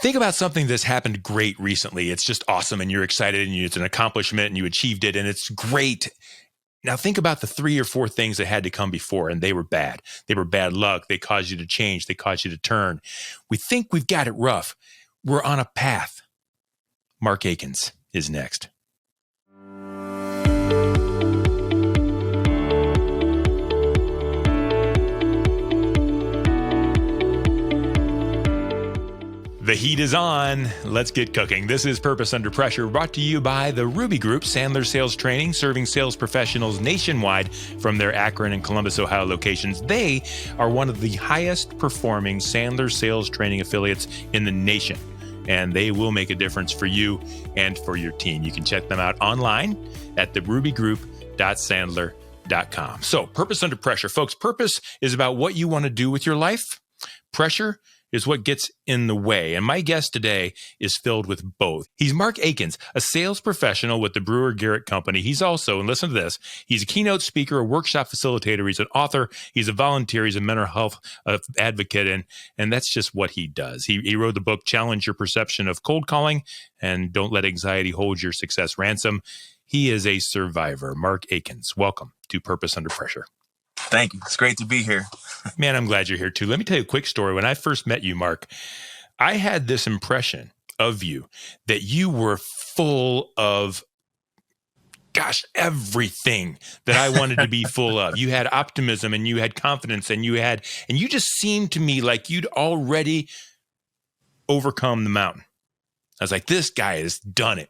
Think about something that's happened great recently. It's just awesome and you're excited and it's an accomplishment and you achieved it and it's great. Now think about the 3 or 4 things that had to come before and they were bad. They were bad luck. They caused you to change. They caused you to turn. We think we've got it rough. We're on a path. Mark Akins is next. The heat is on. Let's get cooking. This is Purpose Under Pressure, brought to you by the Ruby Group, Sandler Sales Training, serving sales professionals nationwide from their Akron and Columbus, Ohio locations. They are one of the highest performing Sandler Sales Training affiliates in the nation, and they will make a difference for you and for your team. You can check them out online at therubygroup.sandler.com. So, Purpose Under Pressure. Folks, purpose is about what you want to do with your life. Pressure is what gets in the way. And my guest today is filled with both. He's Mark Akins, a sales professional with the Brewer Garrett Company. He's also, and listen to this, he's a keynote speaker, a workshop facilitator. He's an author. He's a volunteer. He's a mental health advocate. And that's just what he does. He wrote the book, Challenge Your Perception of Cold Calling and Don't Let Anxiety Hold Your Success Ransom. He is a survivor. Mark Akins, welcome to Purpose Under Pressure. Thank you. It's great to be here. Man, I'm glad you're here too. Let me tell you a quick story. When I first met you, Mark, I had this impression of you that you were full of, everything that I wanted to be full of. You had optimism and you had confidence and you just seemed to me like you'd already overcome the mountain. I was like, this guy has done it.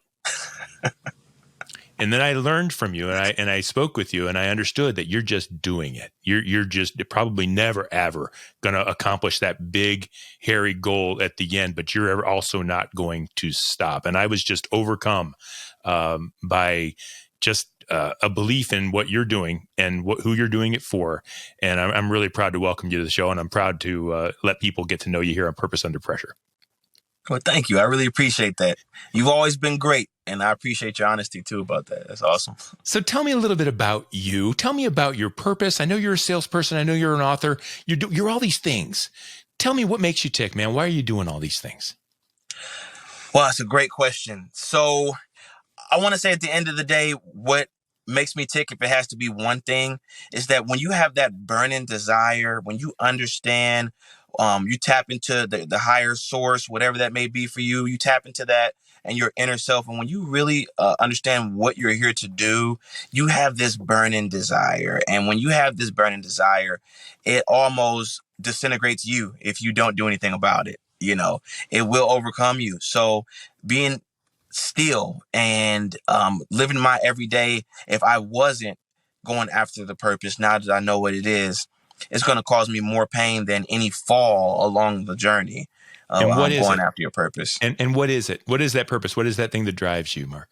And then I learned from you and I spoke with you and I understood that you're just doing it. You're just probably never, ever going to accomplish that big, hairy goal at the end, but you're also not going to stop. And I was just overcome by just a belief in what you're doing and who you're doing it for. And I'm really proud to welcome you to the show. And I'm proud to let people get to know you here on Purpose Under Pressure. Well, thank you. I really appreciate that. You've always been great. And I appreciate your honesty too about that. That's awesome. So tell me a little bit about you. Tell me about your purpose. I know you're a salesperson. I know you're an author. You're all these things. Tell me what makes you tick, man. Why are you doing all these things? Well, that's a great question. So I want to say at the end of the day, what makes me tick, if it has to be one thing, is that when you have that burning desire, when you understand, you tap into the higher source, whatever that may be for you, you tap into that and your inner self. And when you really understand what you're here to do, you have this burning desire. And when you have this burning desire, it almost disintegrates you if you don't do anything about it. You know, it will overcome you. So being still and living my everyday, if I wasn't going after the purpose, now that I know what it is, it's going to cause me more pain than any fall along the journey. And what is going it? After your purpose. And what is it? What is that purpose? What is that thing that drives you, Mark?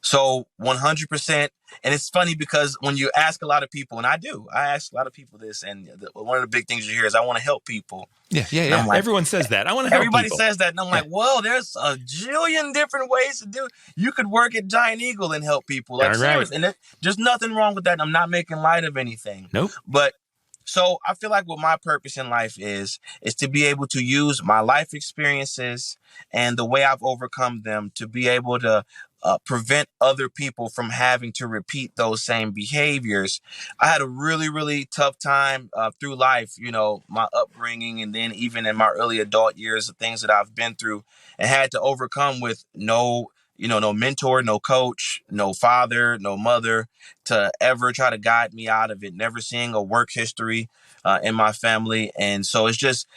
So 100%. And it's funny because when you ask a lot of people, and I ask a lot of people this, and one of the big things you hear is I want to help people. Yeah. Like, everyone says that. I want to help everybody people. says that. And I'm like, well, there's a jillion different ways to do it. You could work at Giant Eagle and help people. Like, seriously. And there's nothing wrong with that. I'm not making light of anything. Nope. But so I feel like what my purpose in life is to be able to use my life experiences and the way I've overcome them to be able to prevent other people from having to repeat those same behaviors. I had a really, really tough time through life, you know, my upbringing, and then even in my early adult years, the things that I've been through and had to overcome with no mentor, no coach, no father, no mother to ever try to guide me out of it, never seeing a work history in my family. And so it's just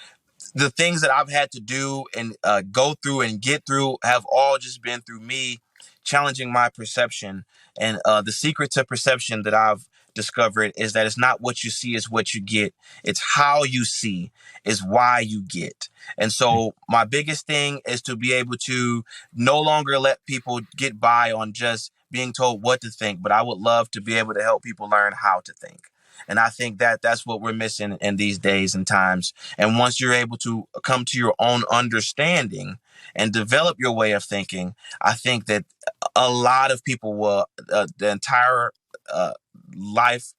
the things that I've had to do and go through and get through have all just been through me challenging my perception. And the secret to perception that I've discovered is that it's not what you see is what you get. It's how you see is why you get. And so my biggest thing is to be able to no longer let people get by on just being told what to think, but I would love to be able to help people learn how to think. And I think that that's what we're missing in these days and times. And once you're able to come to your own understanding and develop your way of thinking, I think that a lot of people will, the entire life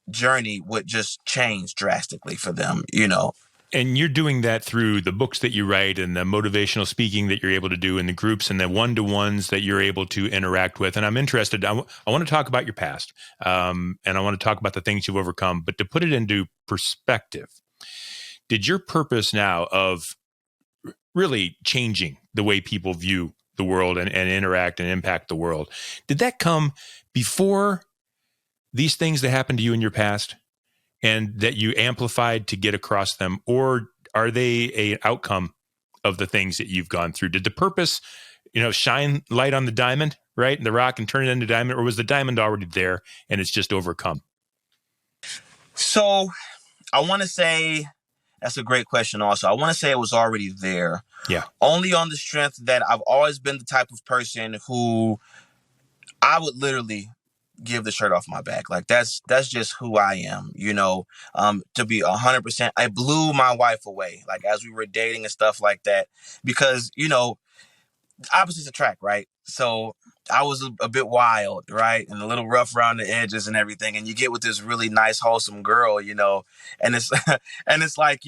journey would just change drastically for them, you know. And you're doing that through the books that you write and the motivational speaking that you're able to do in the groups and the one-to-ones that you're able to interact with. And I'm interested, I want to talk about your past, and I want to talk about the things you've overcome, but to put it into perspective, did your purpose now of really changing the way people view the world and interact and impact the world, did that come before these things that happened to you in your past and that you amplified to get across them, or are they an outcome of the things that you've gone through? Did the purpose, shine light on the diamond, right, and the rock, and turn it into diamond, or was the diamond already there and it's just overcome? So I want to say that's a great question. Also, I want to say it was already there. Yeah. Only on the strength that I've always been the type of person who I would literally give the shirt off my back. Like that's just who I am, to be 100%. I blew my wife away, like as we were dating and stuff like that, because, opposites attract, right? So I was a bit wild, right? And a little rough around the edges and everything. And you get with this really nice, wholesome girl, and it's, and it's like,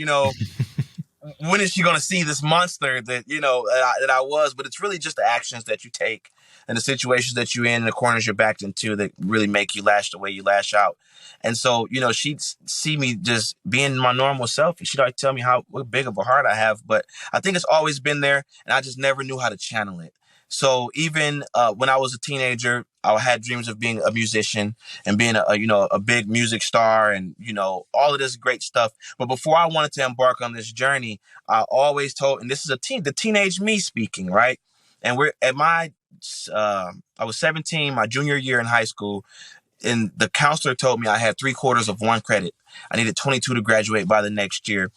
when is she going to see this monster that, that I was? But it's really just the actions that you take and the situations that you're in and the corners you're backed into that really make you lash the way you lash out. And so, she'd see me just being my normal self. And she'd always tell me what big of a heart I have. But I think it's always been there. And I just never knew how to channel it. So even when I was a teenager, I had dreams of being a musician and being a big music star and, all of this great stuff. But before I wanted to embark on this journey, I always told, and this is the teenage me speaking, right? And we're at I was 17, my junior year in high school, and the counselor told me I had 3/4 of one credit. I needed 22 to graduate by the next year.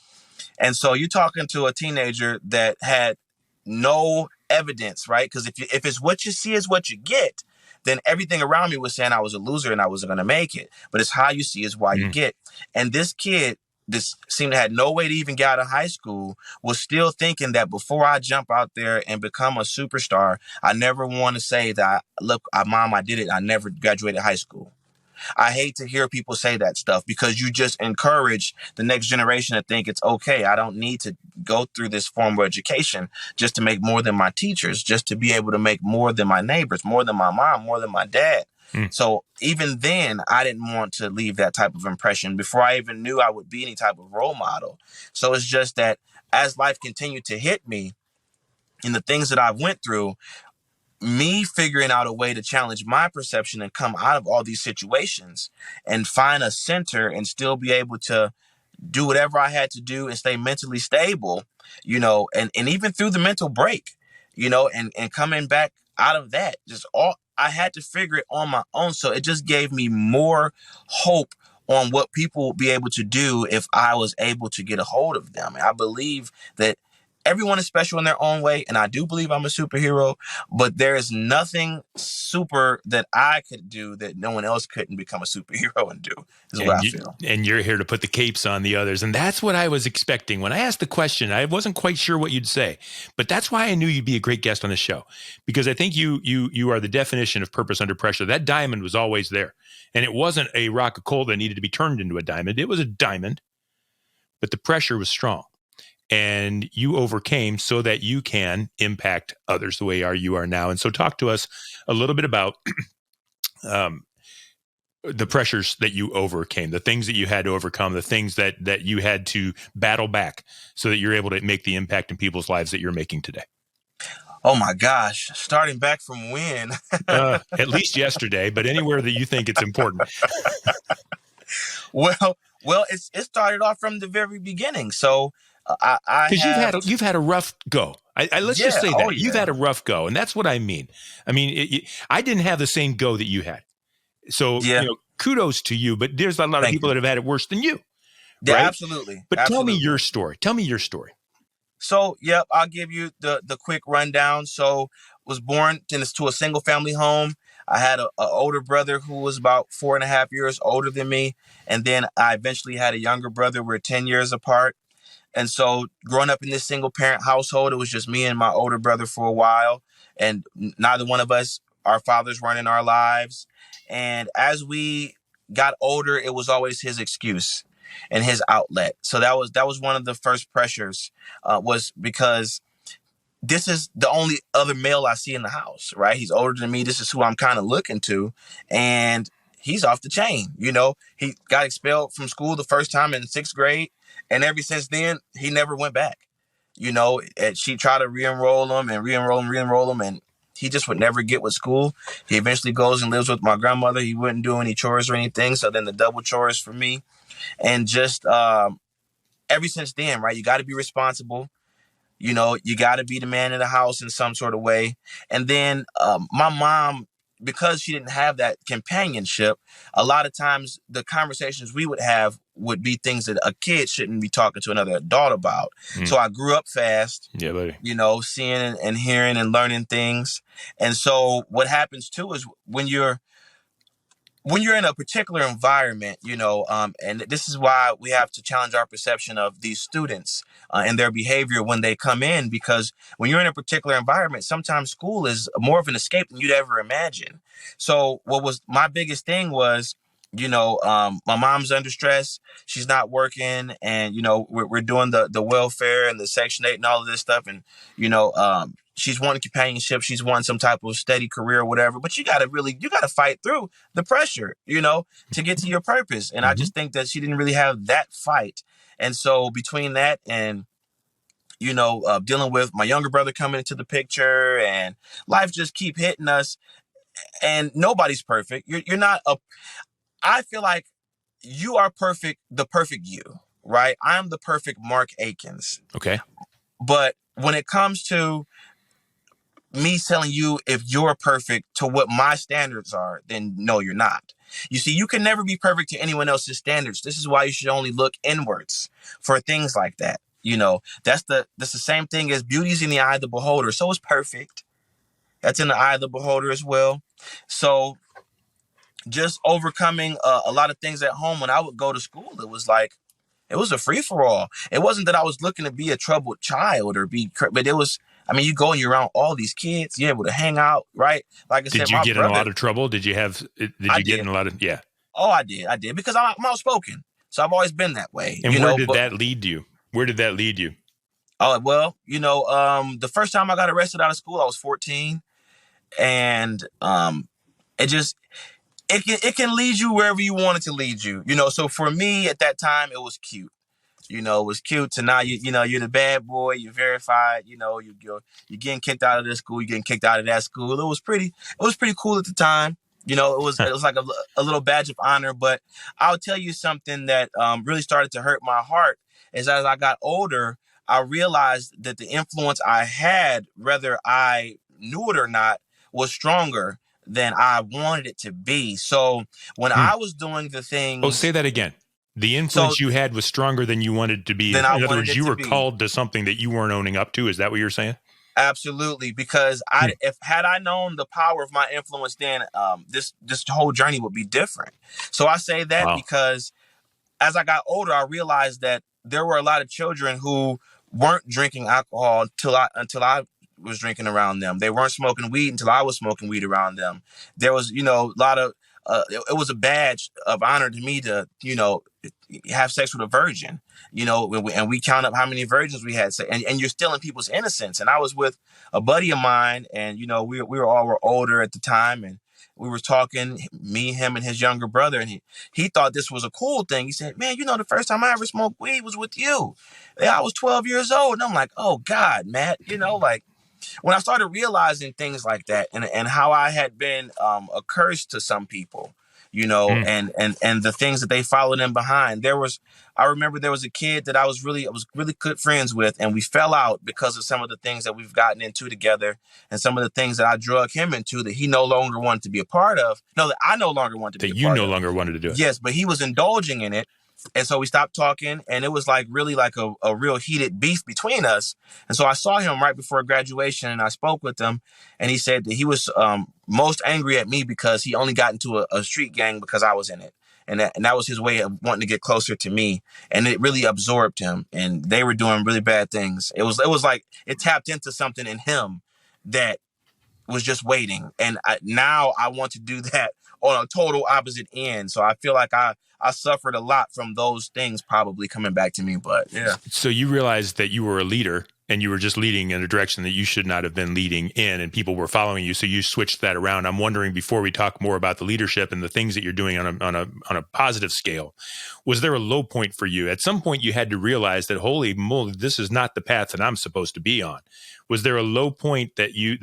And so you're talking to a teenager that had no evidence, right? Because if it's what you see is what you get, then everything around me was saying I was a loser and I wasn't going to make it. But it's how you see is why you get. And this kid, this seemed to have no way to even get out of high school, was still thinking that before I jump out there and become a superstar, I never want to say that, look, Mom, I did it. I never graduated high school. I hate to hear people say that stuff because you just encourage the next generation to think it's okay. I don't need to go through this formal education just to make more than my teachers, just to be able to make more than my neighbors, more than my mom, more than my dad. So even then, I didn't want to leave that type of impression before I even knew I would be any type of role model. So it's just that as life continued to hit me and the things that I've went through, me figuring out a way to challenge my perception and come out of all these situations and find a center and still be able to do whatever I had to do and stay mentally stable, and even through the mental break, and coming back out of that, I had to figure it on my own. So it just gave me more hope on what people will be able to do if I was able to get a hold of them. And I believe that everyone is special in their own way, and I do believe I'm a superhero, but there is nothing super that I could do that no one else couldn't become a superhero and do, is what I feel. And you're here to put the capes on the others, and that's what I was expecting. When I asked the question, I wasn't quite sure what you'd say, but that's why I knew you'd be a great guest on the show, because I think you are the definition of purpose under pressure. That diamond was always there, and it wasn't a rock of coal that needed to be turned into a diamond. It was a diamond, but the pressure was strong. And you overcame so that you can impact others the way you are now. And so talk to us a little bit about the pressures that you overcame, the things that you had to overcome, the things that you had to battle back so that you're able to make the impact in people's lives that you're making today. Oh my gosh, starting back from when? At least yesterday, but anywhere that you think it's important. Well, it started off from the very beginning. So because you've had a rough go. Let's just say that you've had a rough go, and that's what I mean. I mean, I didn't have the same go that you had, so kudos to you. But there's a lot of people that have had it worse than you. Yeah, right? absolutely. But absolutely. Tell me your story. Tell me your story. So, I'll give you the quick rundown. So, was born to a single family home. I had an older brother who was about 4.5 years older than me, and then I eventually had a younger brother. We're 10 years apart. And so growing up in this single parent household, it was just me and my older brother for a while. And neither one of us, our fathers weren't in our lives. And as we got older, it was always his excuse. and his outlet. So that was one of the first pressures, was because this is the only other male I see in the house, right? He's older than me. This is who I'm kind of looking to. And he's off the chain. He got expelled from school the first time in 6th grade. And ever since then, he never went back. And she tried to re-enroll him and re-enroll him. And he just would never get with school. He eventually goes and lives with my grandmother. He wouldn't do any chores or anything. So then the double chores for me. And just ever since then, right, you got to be responsible. You got to be the man in the house in some sort of way. And then my mom, because she didn't have that companionship, a lot of times the conversations we would have would be things that a kid shouldn't be talking to another adult about. So I grew up fast, Yeah, buddy. Seeing and hearing and learning things. And so what happens too is when you're in a particular environment, and this is why we have to challenge our perception of these students and their behavior when they come in, because when you're in a particular environment, sometimes school is more of an escape than you'd ever imagine. So what was my biggest thing was, my mom's under stress. She's not working, and, we're doing the welfare and the Section 8 and all of this stuff. And, she's wanting companionship. She's wanting some type of steady career or whatever. But you got to fight through the pressure, to get to your purpose. And I just think that she didn't really have that fight. And so between that and, dealing with my younger brother coming into the picture, and life just keep hitting us, and nobody's perfect. You're not I feel like you are perfect, the perfect you, right? I'm the perfect Mark Akins. Okay. But when it comes to me telling you if you're perfect to what my standards are, then no, you're not. You see, you can never be perfect to anyone else's standards. This is why you should only look inwards for things like that. That's the same thing as beauty's in the eye of the beholder. So is perfect. That's in the eye of the beholder as well. So just overcoming a lot of things at home. When I would go to school, it was a free-for-all. It wasn't that I was looking to be a troubled child but it was, you go and you're around all these kids, you're able to hang out, right? Like I said, did you get in a lot of trouble? Did you get in a lot of, yeah. Oh, I did, because I'm outspoken. So I've always been that way. And where did that lead you? Where did that lead you? Oh, well, the first time I got arrested out of school, I was 14. And it can lead you wherever you want it to lead you. So for me at that time, it was cute. It was cute to now, you're the bad boy, you're verified, you're getting kicked out of this school, you're getting kicked out of that school. It was pretty cool at the time. It was like a little badge of honor. But I'll tell you something that really started to hurt my heart is as I got older, I realized that the influence I had, whether I knew it or not, was stronger than I wanted it to be. So when I was doing the things... Oh, say that again. The influence you had was stronger than you wanted to be. In other words, you were called to something that you weren't owning up to. Is that what you're saying? Absolutely. Because had I known the power of my influence then, this whole journey would be different. So I say that because as I got older, I realized that there were a lot of children who weren't drinking alcohol until I was drinking around them. They weren't smoking weed until I was smoking weed around them. There was, a lot of, it was a badge of honor to me to, have sex with a virgin, and we count up how many virgins we had. And you're stealing people's innocence. And I was with a buddy of mine, and, we were older at the time, and we were talking, me, him, and his younger brother, and he thought this was a cool thing. He said, man, the first time I ever smoked weed was with you. Yeah, I was 12 years old. And I'm like, oh, God, Matt, when I started realizing things like that and how I had been a curse to some people, and the things that they followed in behind. I remember there was a kid that I was really good friends with, and we fell out because of some of the things that we've gotten into together and some of the things that I drug him into that he no longer wanted to be a part of. No, that I no longer wanted to be a part of. That you no longer wanted to do it. Yes, but he was indulging in it. And so we stopped talking, and it was really like a real heated beef between us. And so I saw him right before graduation, and I spoke with him, and he said that he was most angry at me because he only got into a street gang because I was in it. And that was his way of wanting to get closer to me. And it really absorbed him, and they were doing really bad things. It was like it tapped into something in him that was just waiting. And now I want to do that on a total opposite end. So I feel like I suffered a lot from those things probably coming back to me. But yeah. So you realized that you were a leader and you were just leading in a direction that you should not have been leading in, and people were following you. So you switched that around. I'm wondering, before we talk more about the leadership and the things that you're doing on a positive scale, was there a low point for you? At some point you had to realize that, holy moly, this is not the path that I'm supposed to be on. Was there a low point that you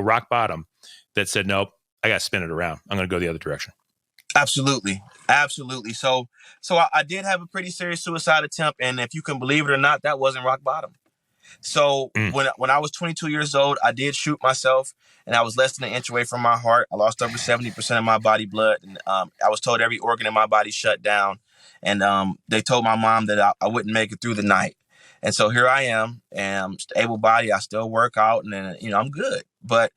rock bottom that said, nope, I got to spin it around. I'm going to go the other direction? Absolutely. So I did have a pretty serious suicide attempt. And if you can believe it or not, that wasn't rock bottom. So when I was 22 years old, I did shoot myself, and I was less than an inch away from my heart. I lost over 70% of my body blood. And I was told every organ in my body shut down. And they told my mom that I wouldn't make it through the night. And so here I am, and I'm able body. I still work out, and then, I'm good. But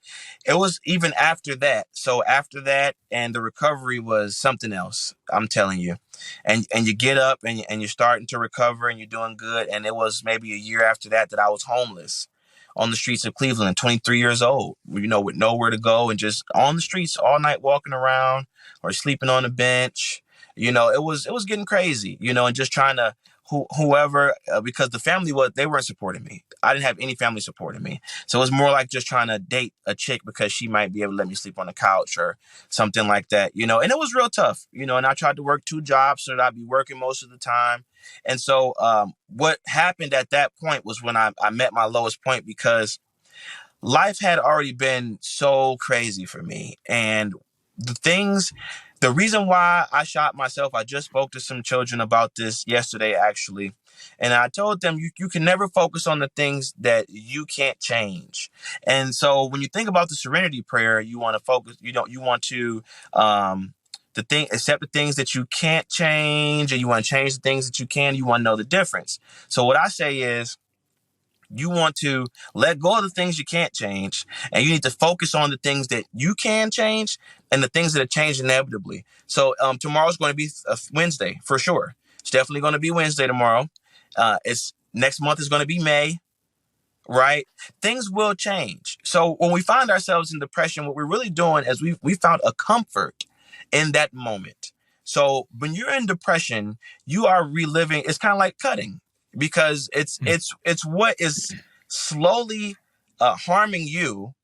it was even after that. So after that, and the recovery was something else, I'm telling you. And you get up and you're starting to recover and you're doing good. And it was maybe a year after that I was homeless on the streets of Cleveland, 23 years old, with nowhere to go and just on the streets all night walking around or sleeping on a bench. It was getting crazy, and just trying to whoever, because the family they weren't supporting me. I didn't have any family supporting me. So it was more like just trying to date a chick because she might be able to let me sleep on the couch or something like that, and it was real tough, and I tried to work 2 jobs so that I'd be working most of the time. And so what happened at that point was when I met my lowest point, because life had already been so crazy for me. And the reason why I shot myself, I just spoke to some children about this yesterday, actually. And I told them you can never focus on the things that you can't change. And so when you think about the serenity prayer, you want to focus, you want to accept the things that you can't change, and you want to change the things that you can. You want to know the difference. So what I say is, you want to let go of the things you can't change, and you need to focus on the things that you can change and the things that are changed inevitably. So tomorrow's going to be Wednesday for sure. It's definitely going to be Wednesday tomorrow. It's next month is going to be May, right? Things will change. So when we find ourselves in depression, what we're really doing is we found a comfort in that moment. So when you're in depression, you are reliving. It's kind of like cutting. Because it's what is slowly harming you,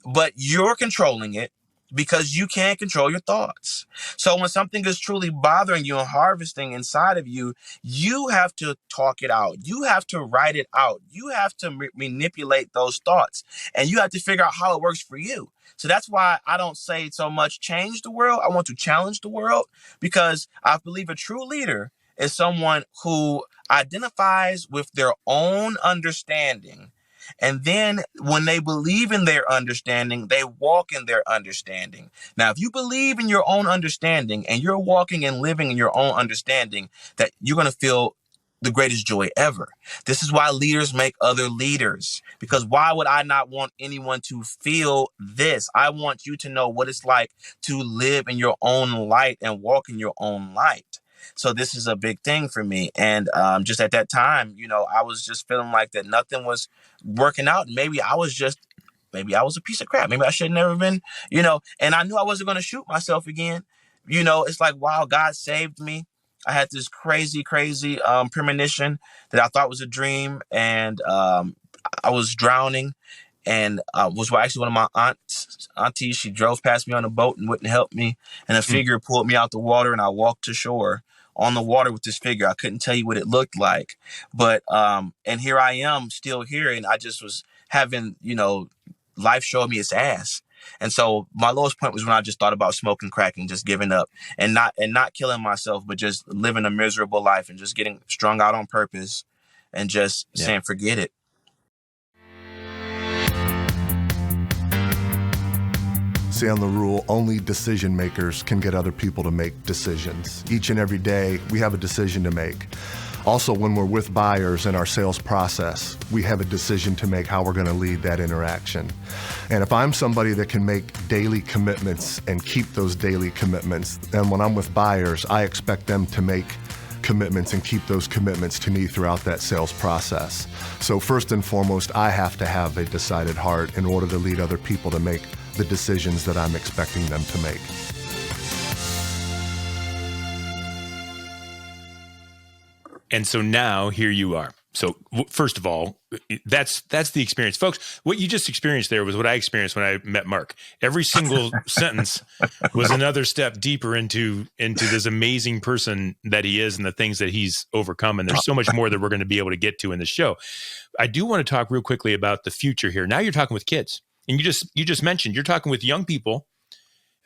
but you're controlling it because you can't control your thoughts. So when something is truly bothering you and harvesting inside of you, you have to talk it out. You have to write it out. You have to manipulate those thoughts, and you have to figure out how it works for you. So that's why I don't say so much change the world. I want to challenge the world, because I believe a true leader is someone who identifies with their own understanding. And then when they believe in their understanding, they walk in their understanding. Now, if you believe in your own understanding and you're walking and living in your own understanding, that you're going to feel the greatest joy ever. This is why leaders make other leaders, because why would I not want anyone to feel this? I want you to know what it's like to live in your own light and walk in your own light. So this is a big thing for me. And just at that time, I was just feeling like that nothing was working out. Maybe I was a piece of crap. Maybe I should have never been, and I knew I wasn't going to shoot myself again. It's like, wow, God saved me. I had this crazy premonition that I thought was a dream. And I was drowning, and was actually one of my aunties. She drove past me on a boat and wouldn't help me. And a figure pulled me out the water, and I walked to shore on the water with this figure. I couldn't tell you what it looked like, but and here I am still here, and I just was having, life showed me its ass. And so my lowest point was when I just thought about smoking crack and just giving up and not killing myself, but just living a miserable life and just getting strung out on purpose and just saying, forget it. On the rule, only decision makers can get other people to make decisions. Each and every day, we have a decision to make. Also, when we're with buyers in our sales process, we have a decision to make how we're going to lead that interaction. And if I'm somebody that can make daily commitments and keep those daily commitments, then when I'm with buyers, I expect them to make commitments and keep those commitments to me throughout that sales process. So first and foremost, I have to have a decided heart in order to lead other people to make the decisions that I'm expecting them to make. And so now here you are. So first of all, that's the experience. Folks, what you just experienced there was what I experienced when I met Mark. Every single sentence was another step deeper into this amazing person that he is and the things that he's overcome. And there's so much more that we're going to be able to get to in the show. I do want to talk real quickly about the future here. Now you're talking with kids. And you just mentioned you're talking with young people.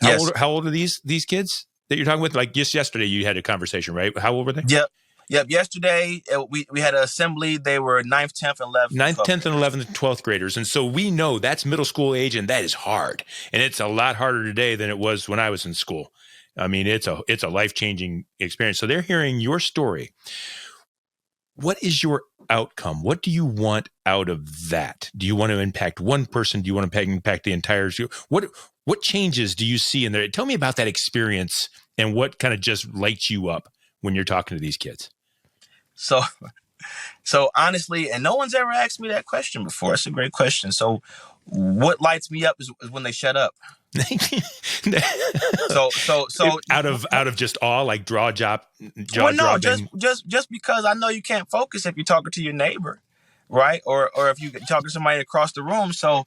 How old are these kids that you're talking with? Like just yesterday you had a conversation, right? How old were they? Yep. Yesterday, we had an assembly. They were 9th, 10th, and 11th. 9th, 10th, and 11th, 12th graders. And so we know that's middle school age, and that is hard. And it's a lot harder today than it was when I was in school. I mean, it's a life-changing experience. So they're hearing your story. What is your outcome? What do you want out of that? Do you want to impact one person? Do you want to impact the entire? What changes do you see in there? Tell me about that experience and what kind of just lights you up when you're talking to these kids. So honestly, and no one's ever asked me that question before. It's a great question. So what lights me up is when they shut up. so out of just awe, like jaw dropping. Just because I know you can't focus if you're talking to your neighbor, right? Or if you talk to somebody across the room. So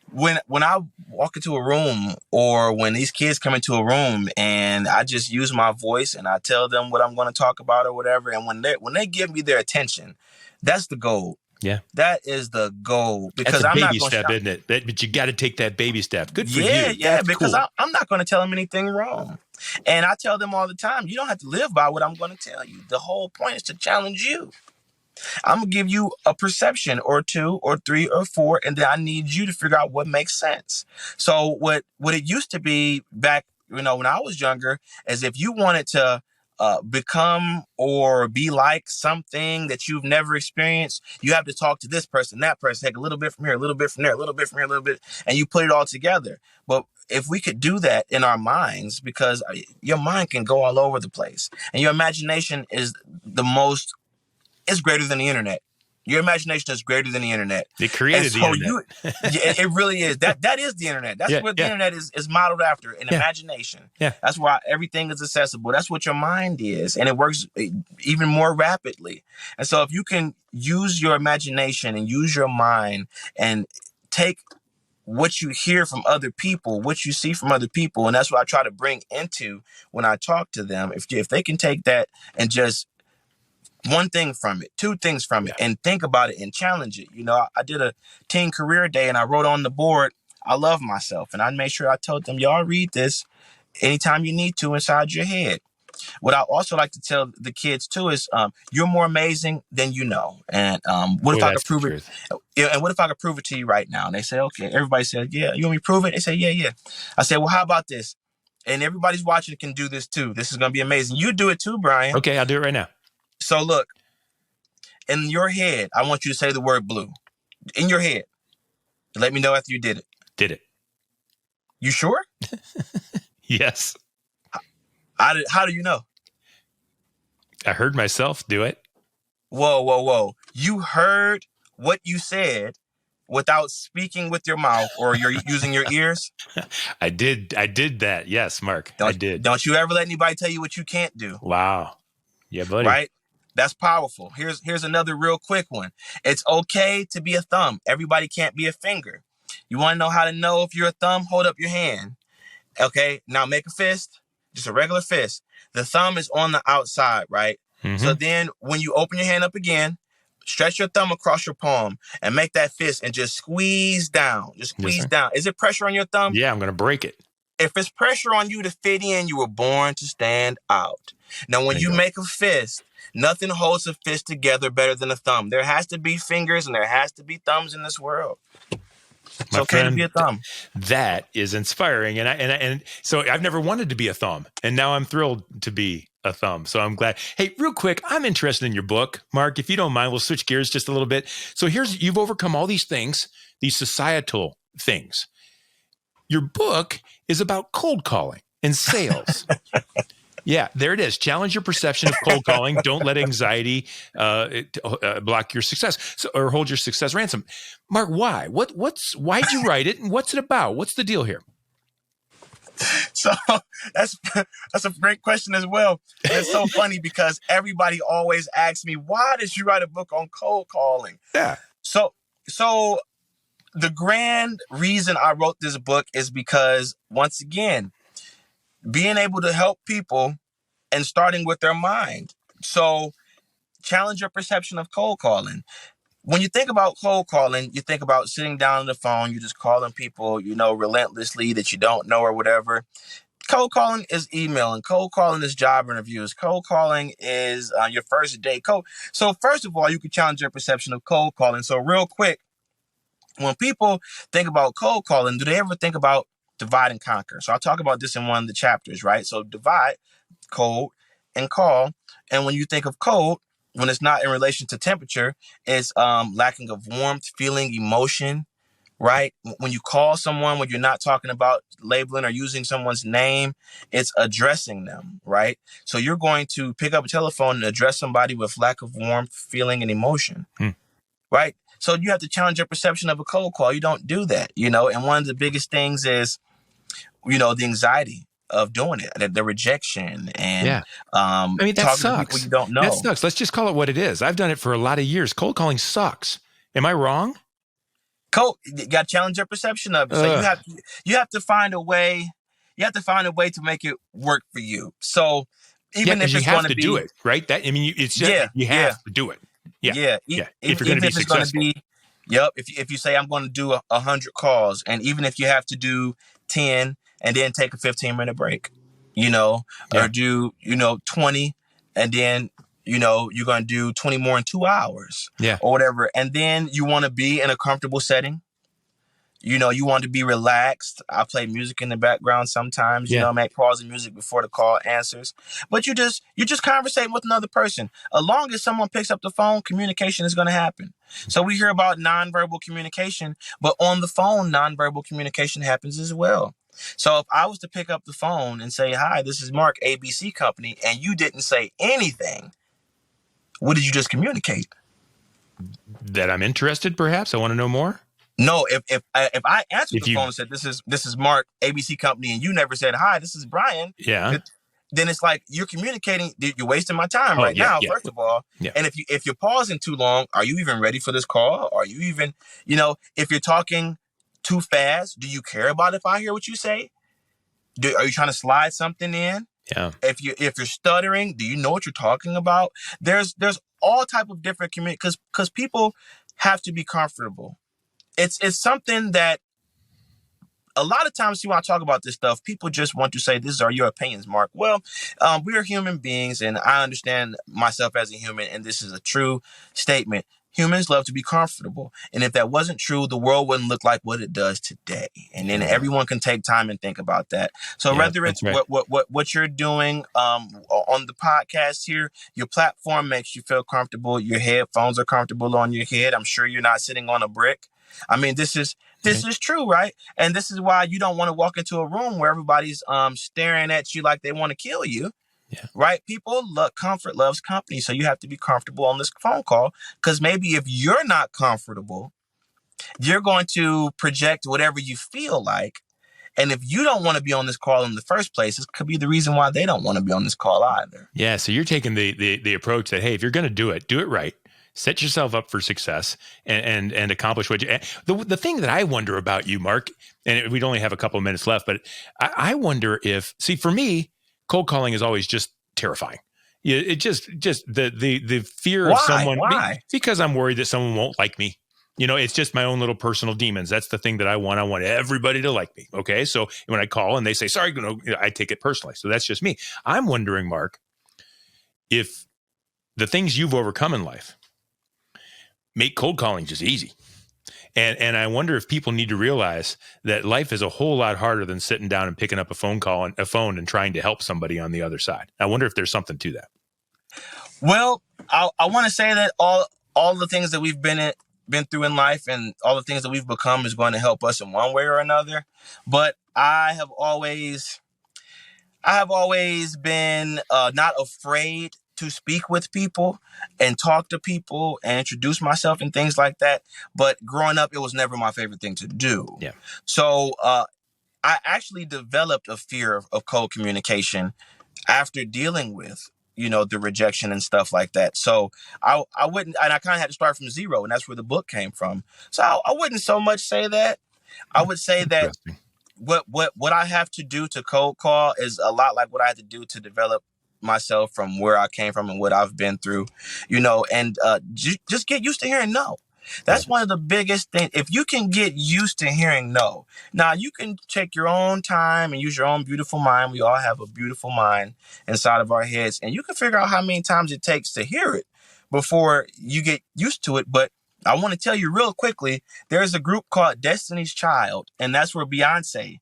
when I walk into a room or when these kids come into a room and I just use my voice and I tell them what I'm going to talk about or whatever, and when they give me their attention, that's the goal. Yeah, that is the goal. Because that's a baby step, isn't it? But you got to take that baby step. Good for you. Yeah, because cool. I'm not going to tell them anything wrong, and I tell them all the time, you don't have to live by what I'm going to tell you. The whole point is to challenge you. I'm going to give you a perception or two or three or four, and then I need you to figure out what makes sense. So what it used to be back, when I was younger, is if you wanted to become or be like something that you've never experienced, you have to talk to this person, that person, take a little bit from here, a little bit from there, a little bit from here, a little bit, and you put it all together. But if we could do that in our minds, because your mind can go all over the place, and your imagination is it's greater than the internet. Your imagination is greater than the internet. It created the internet. It really is. That is the internet. That's what the internet is modeled after, an imagination. Yeah. That's why everything is accessible. That's what your mind is. And it works even more rapidly. And so if you can use your imagination and use your mind and take what you hear from other people, what you see from other people, and that's what I try to bring into when I talk to them. If they can take that and just one thing from it, two things from it, and think about it and challenge it. I did a teen career day and I wrote on the board, I love myself. And I made sure I told them, y'all read this anytime you need to inside your head. What I also like to tell the kids too is you're more amazing than you know. And what if I could prove it? And what if I could prove it to you right now? And they say, okay. Everybody said, yeah. You want me to prove it? They say, yeah. I said, well, how about this? And everybody's watching can do this too. This is going to be amazing. You do it too, Brian. Okay, I'll do it right now. So look, in your head, I want you to say the word blue. In your head. Let me know after you did it. Did it. You sure? Yes. How do you know? I heard myself do it. Whoa. You heard what you said without speaking with your mouth or you're using your ears? I did that. Yes, Mark. I did. Don't you ever let anybody tell you what you can't do. Wow. Yeah, buddy. Right? That's powerful. Here's another real quick one. It's okay to be a thumb. Everybody can't be a finger. You want to know how to know if you're a thumb? Hold up your hand. Okay, now make a fist, just a regular fist. The thumb is on the outside, right? Mm-hmm. So then when you open your hand up again, stretch your thumb across your palm and make that fist and just squeeze down. Just squeeze down. Is it pressure on your thumb? Yeah, I'm going to break it. If it's pressure on you to fit in, you were born to stand out. Now, when you make a fist, nothing holds a fist together better than a thumb. There has to be fingers and there has to be thumbs in this world. It's okay to be a thumb. That is inspiring. And so I've never wanted to be a thumb. And now I'm thrilled to be a thumb. So I'm glad. Hey, real quick, I'm interested in your book, Mark. If you don't mind, we'll switch gears just a little bit. So you've overcome all these things, these societal things. Your book is about cold calling and sales. Yeah, there it is. Challenge your perception of cold calling. Don't let anxiety block your success or hold your success ransom. Mark, why? Why'd you write it, and what's it about? What's the deal here? So that's a great question as well. And it's so funny because everybody always asks me, why did you write a book on cold calling? Yeah. So the grand reason I wrote this book is because, once again, being able to help people and starting with their mind. So challenge your perception of cold calling. When you think about cold calling, you think about sitting down on the phone, you're just calling people, relentlessly that you don't know or whatever. Cold calling is emailing. Cold calling is job interviews. Cold calling is your first date. So first of all, you can challenge your perception of cold calling. So real quick, when people think about cold calling, do they ever think about divide and conquer? So I'll talk about this in one of the chapters, right? So divide, cold, and call. And when you think of cold, when it's not in relation to temperature, it's lacking of warmth, feeling, emotion, right? When you call someone, when you're not talking about labeling or using someone's name, it's addressing them, right? So you're going to pick up a telephone and address somebody with lack of warmth, feeling, and emotion, right? So you have to challenge your perception of a cold call. You don't do that, and one of the biggest things is, the anxiety of doing it, the rejection, and that talking sucks. to people you don't know. That sucks. Let's just call it what it is. I've done it for a lot of years. Cold calling sucks. Am I wrong? You got to challenge your perception of it. So you have to find a way. You have to find a way to make it work for you. So even if it's going to be, do it, right? It's just, you have to do it. Yeah. If you're going to be successful. If you say I'm going to do 100 calls, and even if you have to do 10 and then take a 15-minute break, or do 20 and then you're going to do 20 more in 2 hours, or whatever, and then you want to be in a comfortable setting. You want to be relaxed. I play music in the background sometimes, make pause in music before the call answers. But you're just conversating with another person. As long as someone picks up the phone, communication is going to happen. So we hear about nonverbal communication, but on the phone, nonverbal communication happens as well. So if I was to pick up the phone and say, hi, this is Mark, ABC Company, and you didn't say anything, what did you just communicate? That I'm interested, perhaps? I want to know more? No, if I answered the phone and said, this is Mark, ABC Company, and you never said, hi, this is Brian, then it's like you're communicating, you're wasting my time now, first of all. Yeah. And if you're pausing too long, are you even ready for this call? Are you even, if you're talking too fast, do you care about if I hear what you say? Are you trying to slide something in? Yeah. If you're stuttering, do you know what you're talking about? There's all type of different because people have to be comfortable. It's something that a lot of times when I talk about this stuff, people just want to say, "These are your opinions, Mark." Well, we are human beings, and I understand myself as a human, and this is a true statement. Humans love to be comfortable, and if that wasn't true, the world wouldn't look like what it does today. And then everyone can take time and think about that. So whether it's what you're doing on the podcast here, your platform makes you feel comfortable. Your headphones are comfortable on your head. I'm sure you're not sitting on a brick. I mean, this is true, right? And this is why you don't want to walk into a room where everybody's staring at you like they want to kill you. Yeah. Right? People comfort loves company. So you have to be comfortable on this phone call, because maybe if you're not comfortable, you're going to project whatever you feel like. And if you don't want to be on this call in the first place, it could be the reason why they don't want to be on this call either. Yeah. So you're taking the approach that, hey, if you're going to do it right. Set yourself up for success and accomplish what you. The thing that I wonder about you, Mark, and we'd only have a couple of minutes left, but I wonder if, for me, cold calling is always just terrifying. It just the fear of someone. Why? Because I'm worried that someone won't like me. It's just my own little personal demons. That's the thing that I want. I want everybody to like me. Okay, so when I call and they say sorry, I take it personally. So that's just me. I'm wondering, Mark, if the things you've overcome in life make cold calling just easy. And I wonder if people need to realize that life is a whole lot harder than sitting down and picking up a phone and trying to help somebody on the other side. I wonder if there's something to that. Well, I want to say that all the things that we've been through in life and all the things that we've become is going to help us in one way or another. But I I have always been not afraid to speak with people and talk to people and introduce myself and things like that. But growing up, it was never my favorite thing to do. Yeah. So I actually developed a fear of cold communication after dealing with, the rejection and stuff like that. So I wouldn't, and I kind of had to start from zero, and that's where the book came from. So I wouldn't so much say that. I would say that what I have to do to cold call is a lot like what I had to do to develop myself from where I came from and what I've been through, and just get used to hearing no. That's one of the biggest things. If you can get used to hearing no, now you can take your own time and use your own beautiful mind. We all have a beautiful mind inside of our heads, and you can figure out how many times it takes to hear it before you get used to it. But I want to tell you real quickly, there's a group called Destiny's Child, and that's where Beyonce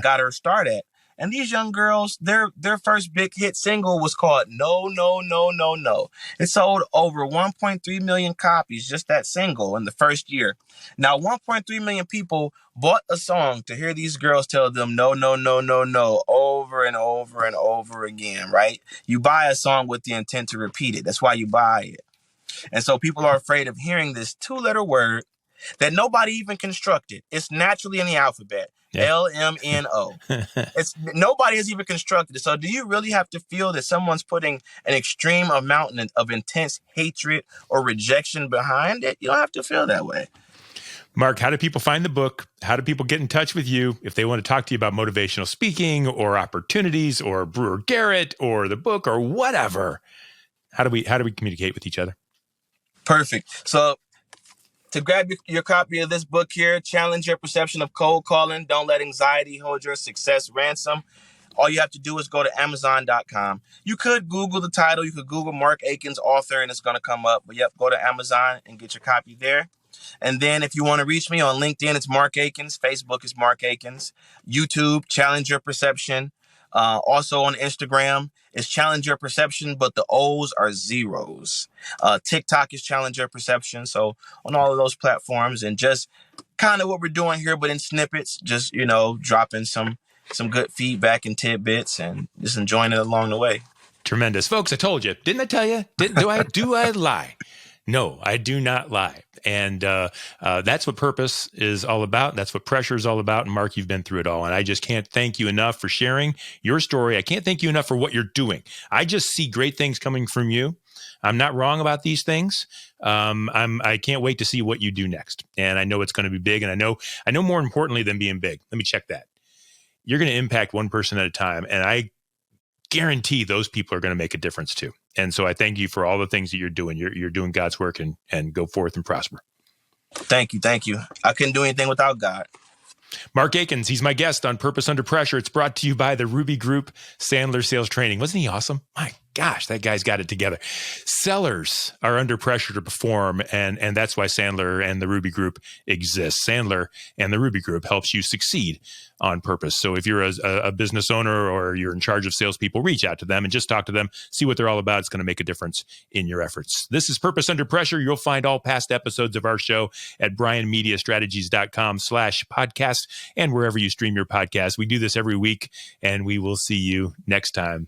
got her start at. And these young girls, their first big hit single was called No, No, No, No, No. It sold over 1.3 million copies, just that single in the first year. Now, 1.3 million people bought a song to hear these girls tell them no, no, no, no, no, over and over and over again, right? You buy a song with the intent to repeat it. That's why you buy it. And so people are afraid of hearing this 2-letter word that nobody even constructed. It's naturally in the alphabet. Yeah. LMNO. Nobody has even constructed it. So do you really have to feel that someone's putting an extreme amount of intense hatred or rejection behind it? You don't have to feel that way. Mark, how do people find the book? How do people get in touch with you if they want to talk to you about motivational speaking or opportunities or Brewer Garrett or the book or whatever? How do we communicate with each other? Perfect. So to grab your copy of this book here, Challenge Your Perception of Cold Calling. Don't let anxiety hold your success ransom. All you have to do is go to Amazon.com. You could Google the title. You could Google Mark Akins, author, and it's going to come up. But go to Amazon and get your copy there. And then if you want to reach me on LinkedIn, it's Mark Akins. Facebook is Mark Akins. YouTube, Challenge Your Perception. Also on Instagram, it's Challenge Your Perception, but the O's are zeros. TikTok is Challenge Your Perception. So on all of those platforms, and just kind of what we're doing here, but in snippets, just, dropping some good feedback and tidbits and just enjoying it along the way. Tremendous. Folks, I told you. Didn't I tell you? Do I lie? No, I do not lie. And that's what purpose is all about. That's what pressure is all about. And Mark, you've been through it all. And I just can't thank you enough for sharing your story. I can't thank you enough for what you're doing. I just see great things coming from you. I'm not wrong about these things. I can't wait to see what you do next. And I know it's going to be big. And I know more importantly than being big. Let me check that. You're going to impact one person at a time. And I guarantee those people are going to make a difference too. And so I thank you for all the things that you're doing. You're doing God's work and go forth and prosper. Thank you. Thank you. I couldn't do anything without God. Mark Akins, he's my guest on Purpose Under Pressure. It's brought to you by the Ruby Group Sandler Sales Training. Wasn't he awesome? My gosh, that guy's got it together. Sellers are under pressure to perform, and that's why Sandler and the Ruby Group exists. Sandler and the Ruby Group helps you succeed on purpose. So if you're a business owner or you're in charge of salespeople, reach out to them and just talk to them, see what they're all about. It's going to make a difference in your efforts. This is Purpose Under Pressure. You'll find all past episodes of our show at brianmediastrategies.com/podcast and wherever you stream your podcast. We do this every week, and we will see you next time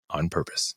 on Purpose.